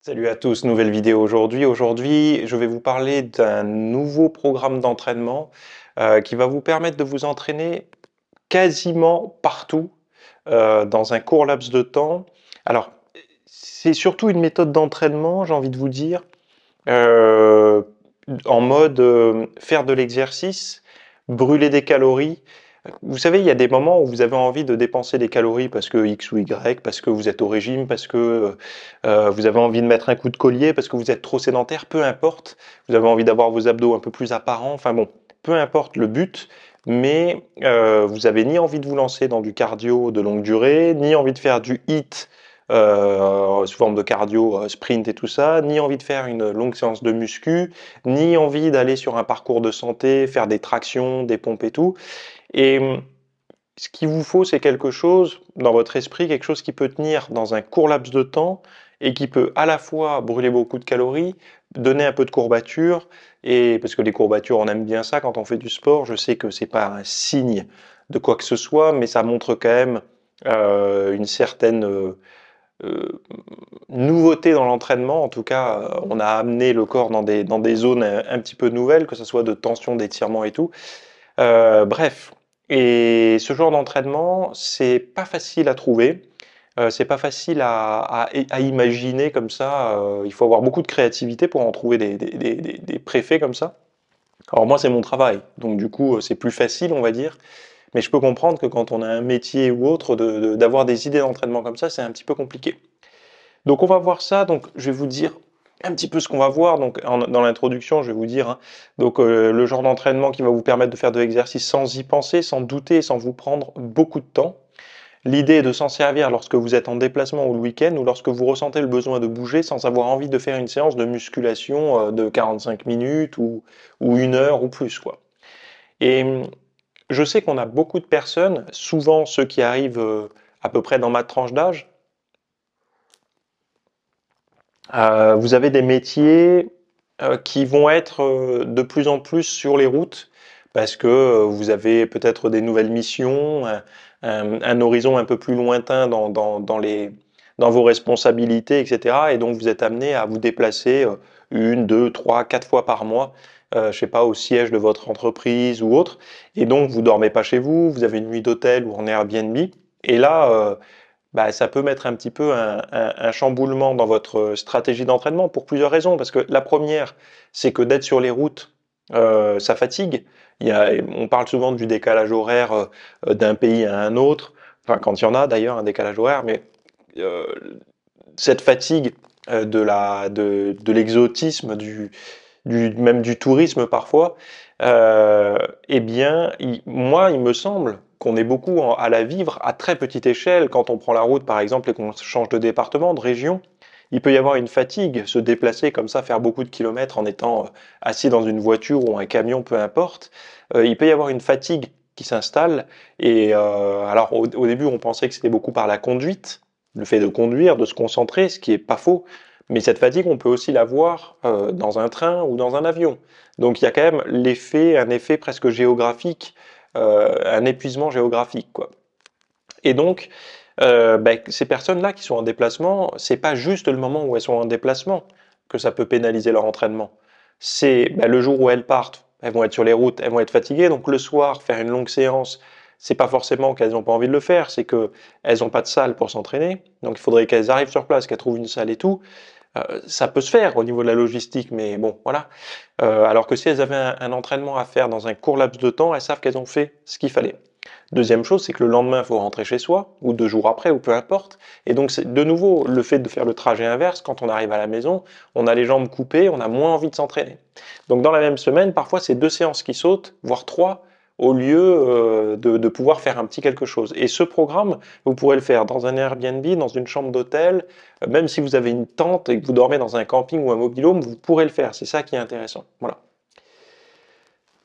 Salut à tous, nouvelle vidéo aujourd'hui. Aujourd'hui, je vais vous parler d'un nouveau programme d'entraînement qui va vous permettre de vous entraîner quasiment partout dans un court laps de temps. Alors, c'est surtout une méthode d'entraînement, j'ai envie de vous dire, euh, en mode faire de l'exercice, brûler des calories. Vous savez, il y a des moments où vous avez envie de dépenser des calories parce que X ou Y, parce que vous êtes au régime, parce que vous avez envie de mettre un coup de collier, parce que vous êtes trop sédentaire, peu importe. Vous avez envie d'avoir vos abdos un peu plus apparents, enfin bon, peu importe le but, mais vous avez ni envie de vous lancer dans du cardio de longue durée, ni envie de faire du HIIT sous forme de cardio, sprint et tout ça, ni envie de faire une longue séance de muscu, ni envie d'aller sur un parcours de santé, faire des tractions, des pompes et tout. Et ce qu'il vous faut, c'est quelque chose dans votre esprit, quelque chose qui peut tenir dans un court laps de temps et qui peut à la fois brûler beaucoup de calories, donner un peu de courbature, et parce que les courbatures, on aime bien ça quand on fait du sport. Je sais que c'est pas un signe de quoi que ce soit, mais ça montre quand même une certaine euh, nouveauté dans l'entraînement. En tout cas, on a amené le corps dans des zones un petit peu nouvelles, que ce soit de tension, d'étirement et tout. Bref, et ce genre d'entraînement, c'est pas facile à trouver, c'est pas facile à imaginer comme ça. Il faut avoir beaucoup de créativité pour en trouver des préfets comme ça. Alors moi, c'est mon travail, donc du coup, c'est plus facile, on va dire. Mais je peux comprendre que quand on a un métier ou autre, d'avoir des idées d'entraînement comme ça, c'est un petit peu compliqué. Donc on va voir ça. Donc je vais vous dire un petit peu ce qu'on va voir. Donc dans l'introduction, je vais vous dire donc le genre d'entraînement qui va vous permettre de faire de l'exercice sans y penser, sans douter, sans vous prendre beaucoup de temps. L'idée est de s'en servir lorsque vous êtes en déplacement ou le week-end ou lorsque vous ressentez le besoin de bouger sans avoir envie de faire une séance de musculation de 45 minutes ou 1 heure ou plus, quoi. Et je sais qu'on a beaucoup de personnes, souvent ceux qui arrivent à peu près dans ma tranche d'âge. Vous avez des métiers qui vont être de plus en plus sur les routes parce que vous avez peut-être des nouvelles missions, un horizon un peu plus lointain dans vos responsabilités, etc. Et donc vous êtes amené à vous déplacer 1, 2, 3, 4 fois par mois, je sais pas, au siège de votre entreprise ou autre. Et donc vous dormez pas chez vous, vous avez une nuit d'hôtel ou en Airbnb. Et là, bah, ça peut mettre un petit peu un chamboulement dans votre stratégie d'entraînement pour plusieurs raisons. Parce que la première, c'est que d'être sur les routes, ça fatigue. On parle souvent du décalage horaire d'un pays à un autre. Enfin, quand il y en a d'ailleurs un décalage horaire, mais euh, cette fatigue de l'exotisme, même du tourisme parfois, eh bien, moi, il me semble qu'on est beaucoup à la vivre à très petite échelle. Quand on prend la route, par exemple, et qu'on change de département, de région, il peut y avoir une fatigue, se déplacer comme ça, faire beaucoup de kilomètres en étant assis dans une voiture ou un camion, peu importe. Il peut y avoir une fatigue qui s'installe. Et alors, au début, on pensait que c'était beaucoup par la conduite, le fait de conduire, de se concentrer, ce qui est pas faux. Mais cette fatigue, on peut aussi la voir dans un train ou dans un avion. Donc il y a quand même un effet presque géographique, un épuisement géographique, quoi. Et donc, ces personnes-là qui sont en déplacement, c'est pas juste le moment où elles sont en déplacement que ça peut pénaliser leur entraînement. C'est le jour où elles partent, elles vont être sur les routes, elles vont être fatiguées, donc le soir, faire une longue séance, c'est pas forcément qu'elles n'ont pas envie de le faire, c'est que elles n'ont pas de salle pour s'entraîner, donc il faudrait qu'elles arrivent sur place, qu'elles trouvent une salle et tout. Ça peut se faire au niveau de la logistique, mais bon, voilà. Alors que si elles avaient un entraînement à faire dans un court laps de temps, elles savent qu'elles ont fait ce qu'il fallait. Deuxième chose, c'est que le lendemain, il faut rentrer chez soi, ou 2 jours après, ou peu importe. Et donc, c'est de nouveau le fait de faire le trajet inverse. Quand on arrive à la maison, on a les jambes coupées, on a moins envie de s'entraîner. Donc, dans la même semaine, parfois, c'est 2 séances qui sautent, voire 3, au lieu de pouvoir faire un petit quelque chose. Et ce programme, vous pourrez le faire dans un Airbnb, dans une chambre d'hôtel, même si vous avez une tente et que vous dormez dans un camping ou un mobil-home, vous pourrez le faire. C'est ça qui est intéressant. Voilà.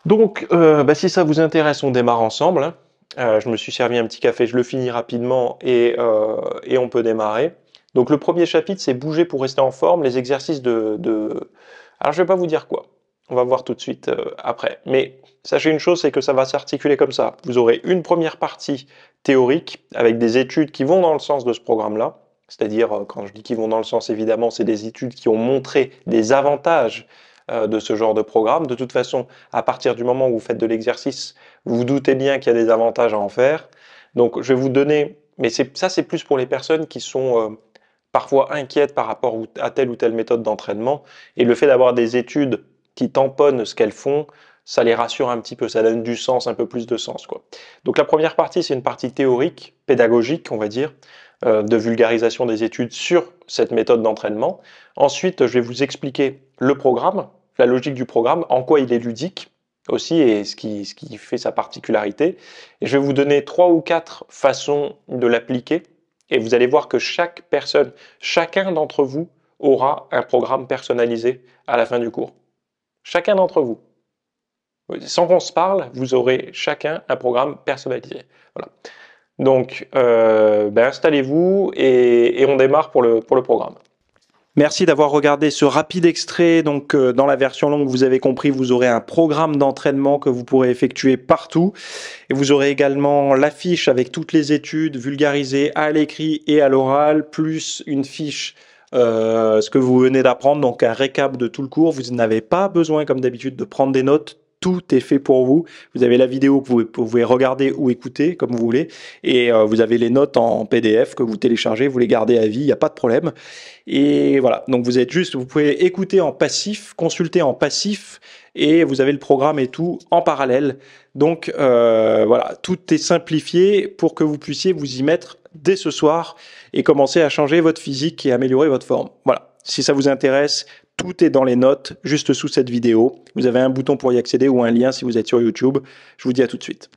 Donc, si ça vous intéresse, on démarre ensemble, hein. Je me suis servi un petit café, je le finis rapidement et on peut démarrer. Donc le premier chapitre, c'est bouger pour rester en forme, les exercices Alors je vais pas vous dire quoi, on va voir tout de suite après. Mais sachez une chose, c'est que ça va s'articuler comme ça. Vous aurez une première partie théorique avec des études qui vont dans le sens de ce programme-là. c'est-à-dire quand je dis qu'ils vont dans le sens, évidemment, c'est des études qui ont montré des avantages de ce genre de programme. De toute façon, à partir du moment où vous faites de l'exercice, vous vous doutez bien qu'il y a des avantages à en faire. Donc je vais vous donner, mais ça c'est plus pour les personnes qui sont parfois inquiètes par rapport à telle ou telle méthode d'entraînement, et le fait d'avoir des études qui tamponnent ce qu'elles font, ça les rassure un petit peu, ça donne du sens, un peu plus de sens, quoi. Donc la première partie, c'est une partie théorique, pédagogique, on va dire, de vulgarisation des études sur cette méthode d'entraînement. Ensuite, je vais vous expliquer le programme, la logique du programme, en quoi il est ludique aussi et ce qui fait sa particularité. Et je vais vous donner 3 ou 4 façons de l'appliquer. Et vous allez voir que chaque personne, chacun d'entre vous aura un programme personnalisé à la fin du cours. Chacun d'entre vous. Sans qu'on se parle, vous aurez chacun un programme personnalisé. Voilà. Donc, installez-vous et on démarre pour le programme. Merci d'avoir regardé ce rapide extrait. Donc, dans la version longue, vous avez compris, vous aurez un programme d'entraînement que vous pourrez effectuer partout. Et vous aurez également la fiche avec toutes les études vulgarisées à l'écrit et à l'oral, plus une fiche ce que vous venez d'apprendre, donc un récap de tout le cours. Vous n'avez pas besoin, comme d'habitude, de prendre des notes. Tout est fait pour vous. Vous avez la vidéo que vous pouvez regarder ou écouter comme vous voulez. Et vous avez les notes en PDF que vous téléchargez, vous les gardez à vie, il n'y a pas de problème. Et voilà, donc vous êtes juste, vous pouvez écouter en passif, consulter en passif, et vous avez le programme et tout en parallèle. Donc voilà, tout est simplifié pour que vous puissiez vous y mettre dès ce soir et commencer à changer votre physique et améliorer votre forme. Voilà, si ça vous intéresse, tout est dans les notes, juste sous cette vidéo. Vous avez un bouton pour y accéder ou un lien si vous êtes sur YouTube. Je vous dis à tout de suite.